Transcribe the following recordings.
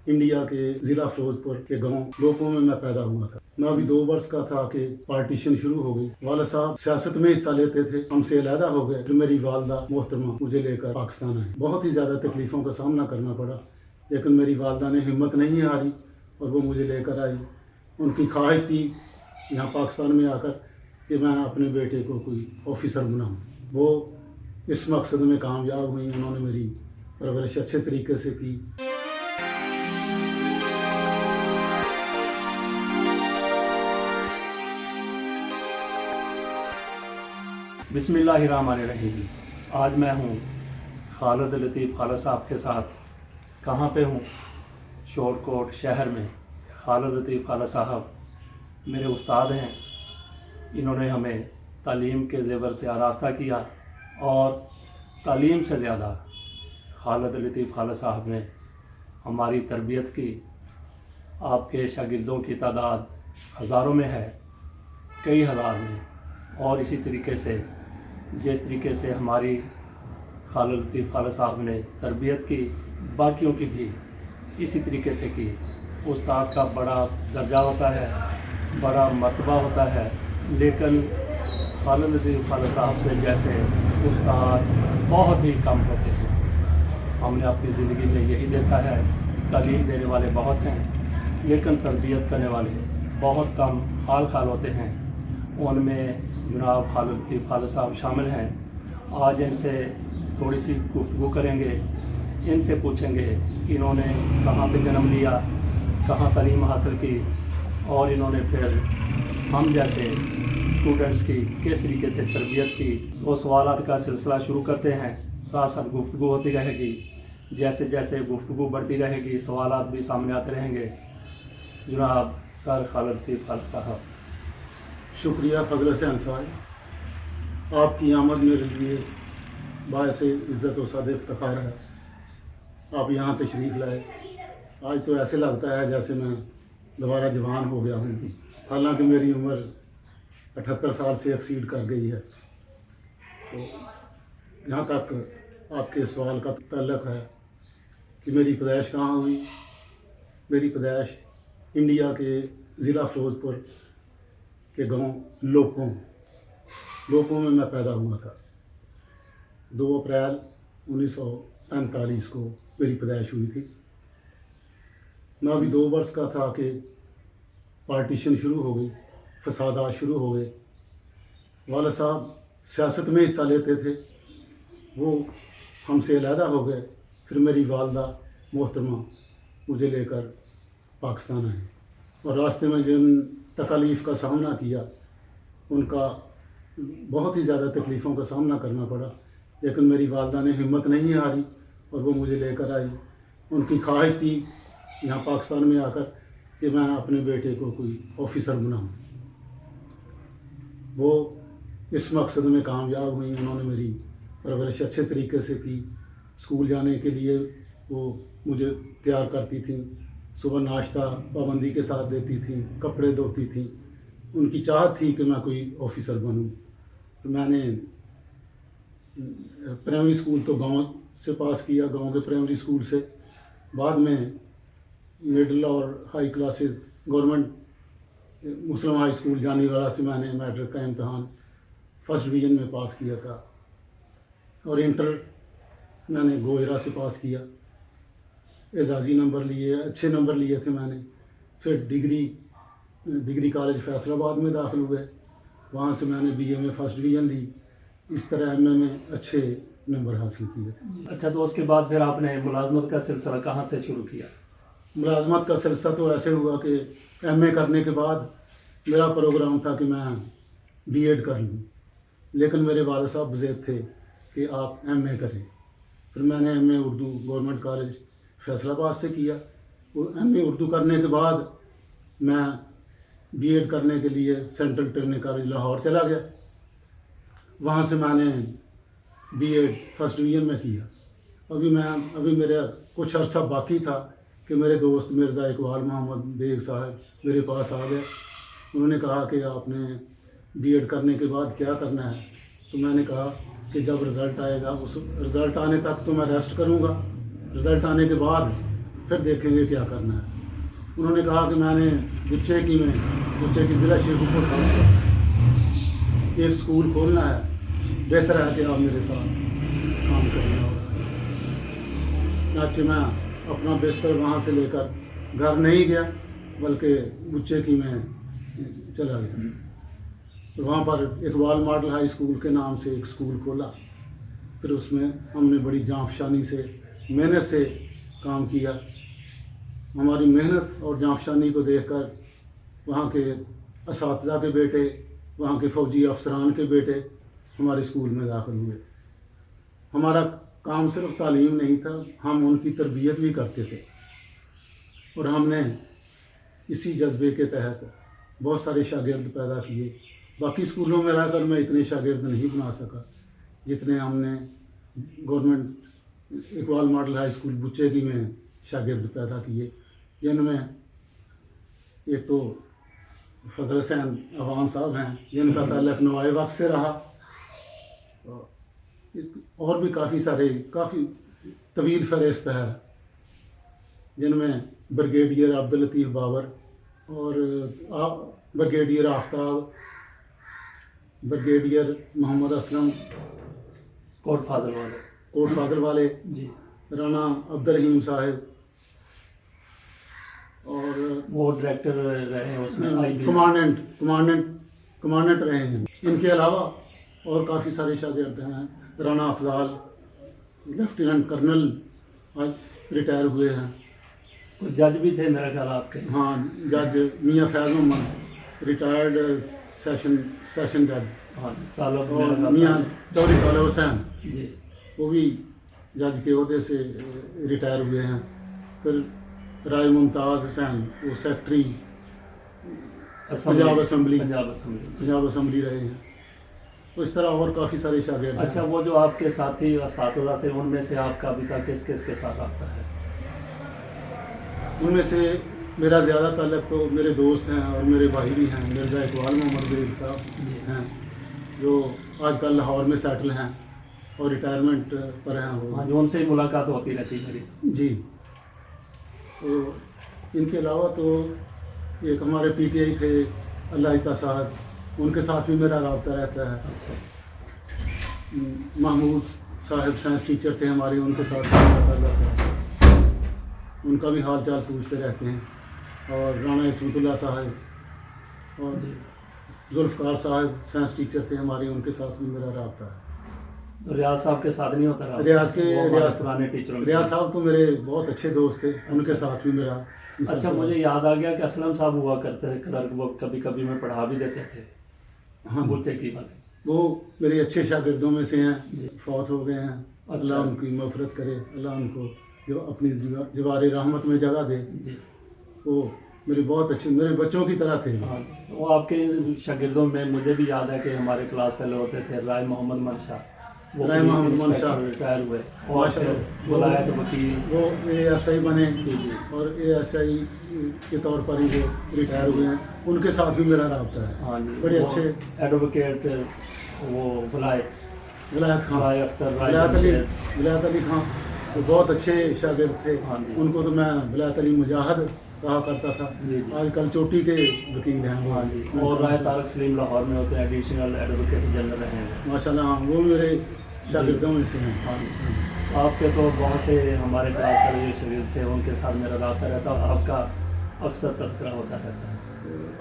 India के ज़िला फिरोजपुर के गांव लोगों में मैं पैदा हुआ था। मैं अभी 2 वर्ष का था कि पार्टीशन शुरू हो गई। वाला साहब सियासत में हिस्सा लेते थे, हमसे अलहदा हो गए। फिर मेरी वालदा मोहतरमा मुझे लेकर पाकिस्तान आई। बहुत ही ज़्यादा तकलीफ़ों का सामना करना पड़ा, लेकिन मेरी वालदा ने हिम्मत नहीं हारी और वो मुझे लेकर आई। उनकी ख्वाहिश थी यहाँ पाकिस्तान में आकर कि मैं अपने बेटे को कोई ऑफिसर बनाऊँ। वो इस मकसद में कामयाब हुई। उन्होंने मेरी परवरिश अच्छे तरीके से की। बिस्मिल्लाहिर्रहमानिर्रहीम। आज मैं हूँ खालिद लतीफ़ खाला साहब के साथ। कहाँ पे हूँ? शोरकोट शहर में। खालिद लतीफ़ खाला साहब मेरे उस्ताद हैं। इन्होंने हमें तालीम के ज़ेवर से आरास्ता किया और तालीम से ज़्यादा खालिद लतीफ़ खाला साहब ने हमारी तरबियत की। आपके शागिर्दों की तादाद हज़ारों में है, कई हज़ार में। और इसी तरीके से जिस तरीके से हमारी खालिद लतीफ़ खाला साहब ने तरबियत की, बाकियों की भी इसी तरीके से की। उस्ताद का बड़ा दर्जा होता है, बड़ा मर्तबा होता है, लेकिन खालिद लतीफ़ खाला साहब से जैसे उस्ताद बहुत ही कम होते हैं। हमने अपनी ज़िंदगी में यही देखा है। तालीम देने वाले बहुत हैं, लेकिन तरबियत करने वाले बहुत कम हाल होते हैं। उनमें जनाब खालिद लतीफ़ खाला साहब शामिल हैं। आज इनसे थोड़ी सी गुफ्तगू करेंगे। इनसे पूछेंगे कि इन्होंने कहाँ पे जन्म लिया, कहाँ तालीम हासिल की, और इन्होंने फिर हम जैसे स्टूडेंट्स की किस तरीके से तरबियत की। वो सवालात का सिलसिला शुरू करते हैं, साथ साथ गुफ्तगू होती रहेगी। जैसे जैसे गुफ्तगू बढ़ती रहेगी, सवालात भी सामने आते रहेंगे। जनाब सर खालिद लतीफ़ खाला साहब। शुक्रिया फजल से अंसार। आपकी आमद मेरे लिए बायस इज़्ज़त व सद इफ्तिखार है। आप यहाँ तशरीफ़ लाए। आज तो ऐसे लगता है जैसे मैं दोबारा जवान हो गया हूँ, हालांकि मेरी उम्र 78 साल से एक्सीड कर गई है। तो जहाँ तक आपके सवाल का तल्लुक़ है कि मेरी पैदाइश कहाँ हुई, मेरी पैदाइश इंडिया के ज़िला फिरोजपुर के गांव लोपों में मैं पैदा हुआ था। 2 अप्रैल 1945 को मेरी पैदाइश हुई थी। मैं अभी 2 वर्ष का था कि पार्टीशन शुरू हो गई, फसादात शुरू हो गए। वाला साहब सियासत में हिस्सा लेते थे, वो हमसे अलहदा हो गए। फिर मेरी वालदा मोहतरमा मुझे लेकर पाकिस्तान आए और रास्ते में जिन तकलीफ़ का सामना किया, उनका बहुत ही ज़्यादा तकलीफ़ों का सामना करना पड़ा, लेकिन मेरी वालदा ने हिम्मत नहीं हारी और वो मुझे लेकर आई। उनकी ख्वाहिश थी यहाँ पाकिस्तान में आकर कि मैं अपने बेटे को कोई ऑफिसर बनाऊँ। वो इस मकसद में कामयाब हुई। उन्होंने मेरी परवरिश अच्छे तरीके से की। स्कूल जाने के लिए वो मुझे तैयार करती थी, सुबह नाश्ता पाबंदी के साथ देती थी, कपड़े धोती थी। उनकी चाहत थी कि मैं कोई ऑफिसर बनूं। तो मैंने प्राइमरी स्कूल तो गांव से पास किया, गांव के प्राइमरी स्कूल से। बाद में मिडिल और हाई क्लासेस गवर्नमेंट मुस्लिम हाई स्कूल जानीवाला से मैंने मैट्रिक का इम्तहान फर्स्ट डिवीज़न में पास किया था और इंटर मैंने गोहरा से पास किया। एजाज़ी नंबर लिए, अच्छे नंबर लिए थे मैंने। फिर डिग्री कॉलेज फैसलाबाद में दाखिल हुए। वहाँ से मैंने बीए में फर्स्ट डिवीज़न ली। इस तरह एमए में अच्छे नंबर हासिल किए थे। अच्छा, तो उसके बाद फिर आपने मुलाजमत का सिलसिला कहाँ से शुरू किया? मुलाजमत का सिलसिला तो ऐसे हुआ कि एमए करने के बाद मेरा प्रोग्राम था कि मैं बीएड कर लूँ, लेकिन मेरे वालिद साहब ज़िद थे कि आप एमए करें। फिर मैंने MA Urdu government college Faisalabad से किया। वो एमए उर्दू करने के बाद मैं बीएड करने के लिए सेंट्रल टेक्निकल कॉलेज लाहौर चला गया। वहाँ से मैंने बीएड फर्स्ट डिवीज़न में किया। अभी मेरा कुछ अर्सा बाकी था कि मेरे दोस्त मिर्ज़ा इकबाल मोहम्मद बेग साहब मेरे पास आ गए। उन्होंने कहा कि आपने बीएड करने के बाद क्या करना है। तो मैंने कहा कि जब रिज़ल्ट आएगा, उस रिज़ल्ट आने तक तो मैं रेस्ट करूँगा। रिज़ल्ट आने के बाद پھر دیکھیں گے کیا کرنا ہے۔ انہوں نے کہا کہ میں نے بچے کی ضلع شیخوپور سے ایک اسکول کھولنا ہے، بہتر ہے کہ آپ میرے ساتھ کام کرنا ہوگا۔ چنانچہ میں اپنا بستر وہاں سے لے کر گھر نہیں گیا، بلکہ بچے کی میں چلا گیا۔ وہاں پر اقبال ماڈل ہائی اسکول کے نام سے ایک اسکول کھولا، پھر اس میں ہم نے بڑی جانفشانی سے محنت سے کام کیا۔ ہماری محنت اور جانفشانی کو دیکھ کر وہاں کے اساتذہ کے بیٹے، وہاں کے فوجی افسران کے بیٹے ہمارے اسکول میں داخل ہوئے۔ ہمارا کام صرف تعلیم نہیں تھا، ہم ان کی تربیت بھی کرتے تھے، اور ہم نے اسی جذبے کے تحت بہت سارے شاگرد پیدا کیے۔ باقی اسکولوں میں رہ کر میں اتنے شاگرد نہیں بنا سکا جتنے ہم نے government Iqbal model high school بچے کی میں شاگرد پیدا کیے، جن میں ایک تو فضل حسین عوان صاحب ہیں، جن کا تعلق نوائے وقت سے رہا، اور بھی کافی طویل فہرست ہے، جن میں بریگیڈیئر عبداللطیف بابر اور بریگیڈیئر آفتاب، بریگیڈیئر محمد اسلم کوٹ فاضل والے جی، رانا عبدالرحیم صاحب، اور وہ ڈائریکٹر رہے ہیں اس میں، کمانڈنٹ رہے ہیں۔ ان کے علاوہ اور کافی سارے شاگرد ہیں، رانا افضال لیفٹیننٹ کرنل آج ریٹائر ہوئے ہیں۔ کچھ جج بھی تھے میرا خیال آپ کے؟ ہاں، جج میاں فیض محمد ریٹائرڈ سیشن جج، اور میاں چودھری طالب حسین جی، وہ بھی جج کے عہدے سے ریٹائر ہوئے ہیں۔ پھر رائے ممتاز حسین وہ سیکٹری پنجاب اسمبلی رہے ہیں۔ تو اس طرح اور کافی سارے شاگرد ہیں۔ اچھا، وہ جو آپ کے ساتھی اساتذہ سے، ان میں سے آپ کا ابھی تک کس کے ساتھ رابطہ ہے؟ ان میں سے میرا زیادہ تعلق تو میرے دوست ہیں اور میرے بھائی بھی ہیں، مرزا اقبال محمد گریل صاحب ہیں، جو آج کل لاہور میں سیٹل ہیں اور ریٹائرمنٹ پر ہیں وہ۔ ہاں، جو ان سے ہی ملاقات ہوتی رہتی ہے میری جی۔ تو ان کے علاوہ تو ایک ہمارے پی ٹی آئی تھے اللہ صاحب، ان کے ساتھ بھی میرا رابطہ رہتا ہے۔ محمود صاحب سائنس ٹیچر تھے ہمارے، ان کے ساتھ میرا تعلق ہے، ان کا بھی حال چال پوچھتے رہتے ہیں۔ اور رانا عصمت اللہ صاحب اور ذوالفقار صاحب سائنس ٹیچر تھے ہمارے، ان کے ساتھ بھی میرا رابطہ ہے۔ ریاض صاحب کے ساتھ نہیں ہوتا رابطہ؟ ریاض صاحب تو میرے بہت اچھے دوست تھے، ان کے ساتھ بھی میرا۔ اچھا، مجھے یاد آ گیا کہ اسلم صاحب ہوا کرتے تھے کلرک، وہ کبھی کبھی میں پڑھا بھی دیتے تھے۔ ہاں، بچے کی بات، وہ میرے اچھے شاگردوں میں سے ہیں، فوت ہو گئے ہیں۔ اللہ ان کی مغفرت کرے، اللہ ان کو جو اپنی جوار رحمت میں جگہ دے۔ وہ میرے بہت اچھے، میرے بچوں کی طرح تھے۔ وہ آپ کے شاگردوں میں مجھے بھی یاد ہے کہ ہمارے کلاس فیلو ہوتے تھے رائے محمد منشا، ریٹائر ہوئے، ولایت وکیل، وہ اے ایس آئی بنے، اور اے ایس آئی کے طور پر ہی وہ ریٹائر ہوئے ہیں، ان کے ساتھ بھی میرا رابطہ ہے۔ ہاں جی، بڑے اچھے ایڈوکیٹ وہ ولایت علی خان، وہ بہت اچھے شاگرد تھے۔ ان کو تو میں ولایت علی مجاہد کہا کرتا تھا، آج کل چوٹی کے وکیل ہیں۔ ہاں جی، اور رائے طارق سلیم لاہور میں ہوتے ہیں، ایڈیشنل ایڈوکیٹ جنرل رہے ہیں ماشاء اللہ۔ ہاں، وہ میرے شاگردوں میں سے ہیں۔ ہاں جی، آپ کے تو بہت سے ہمارے کلاس کے جو شاگرد تھے، ان کے ساتھ میرا رابطہ رہتا ہے، آپ کا اکثر تذکرہ ہوتا رہتا ہے۔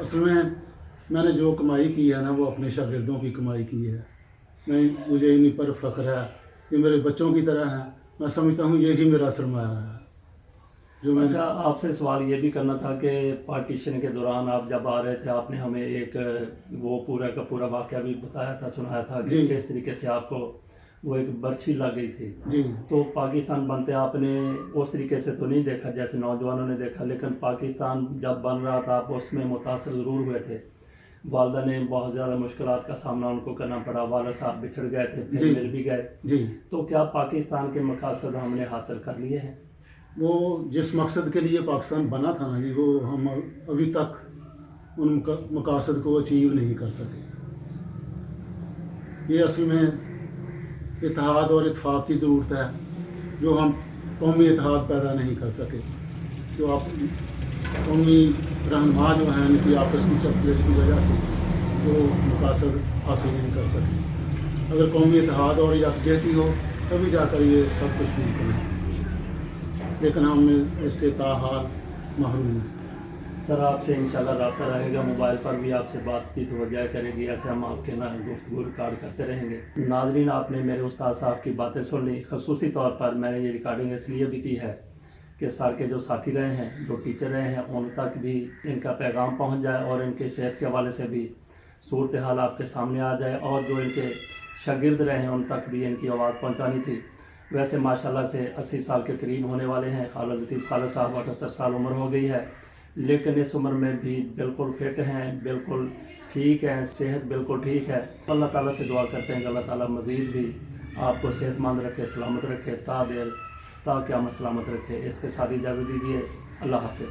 اصل میں نے جو کمائی کی ہے نا، وہ اپنے شاگردوں کی کمائی کی ہے۔ مجھے انہیں پر فخر ہے، یہ میرے بچوں کی طرح ہیں، میں سمجھتا ہوں یہی میرا سرمایہ ہے جو میں۔ اچھا، آپ سے سوال یہ بھی کرنا تھا کہ پارٹیشن کے دوران آپ جب آ رہے تھے، آپ نے ہمیں ایک وہ پورا کا پورا واقعہ بھی بتایا تھا، سنایا تھا کہ کس طریقے سے آپ کو وہ ایک برچھی لگ گئی تھی۔ جی، تو پاکستان بنتے آپ نے اس طریقے سے تو نہیں دیکھا جیسے نوجوانوں نے دیکھا، لیکن پاکستان جب بن رہا تھا آپ اس میں متاثر ضرور ہوئے تھے۔ والدہ نے بہت زیادہ مشکلات کا سامنا ان کو کرنا پڑا، والد صاحب بچھڑ گئے تھے، پھر مل بھی گئے۔ جی، تو کیا پاکستان کے مقاصد ہم نے حاصل کر لیے ہیں؟ وہ جس مقصد کے لیے پاکستان بنا تھا نا جی، وہ ہم ابھی تک ان مقاصد کو اچیو نہیں کر سکے۔ یہ اصل میں اتحاد اور اتفاق کی ضرورت ہے، جو ہم قومی اتحاد پیدا نہیں کر سکے۔ तो आप कौमी रहनुमा जो हैं उनकी आपस की चपलेस की वजह से वो मकासद हासिल नहीं कर सके। अगर कौमी इत्तेहाद और यकजहती हो तभी जाकर ये सब कुछ मुमकिन है, लेकिन हम इससे ताहाल महरूम हैं। सर आपसे इंशाल्लाह रब्ता रहेगा, मोबाइल पर भी आपसे बातचीत हो जाया करेगी, ऐसे हम आपके ना गुफ्तगू रिकॉर्ड करते रहेंगे। नाज़रीन, आपने मेरे उस्ताद साहब की बातें सुन ली। खसूसी तौर पर मैंने ये रिकॉर्डिंग इसलिए भी की है कि सर के जो साथी रहे हैं, जो टीचर रहे हैं, उन तक भी इनका पैगाम पहुँच जाए और इनके सेहत के हवाले से भी सूरत हाल आपके सामने आ जाए, और जो इनके शागिर्द रहे हैं उन तक भी इनकी आवाज़ पहुँचानी थी। वैसे माशाल्लाह से 80 साल के करीब होने वाले हैं खालिद लतीफ़ खालिद साहब, 78 साल उम्र हो गई है, लेकिन इस उम्र में भी बिल्कुल फिट हैं, बिल्कुल ठीक हैं, सेहत बिल्कुल ठीक है। अल्लाह ताला से दुआ करते हैं कि अल्लाह ताला मज़ीद भी आपको सेहतमंद रखे, सलामत रखे, ता क़यामत सलामत रखे। इसके साथ इजाज़त दीजिए। अल्लाह हाफ़िज़।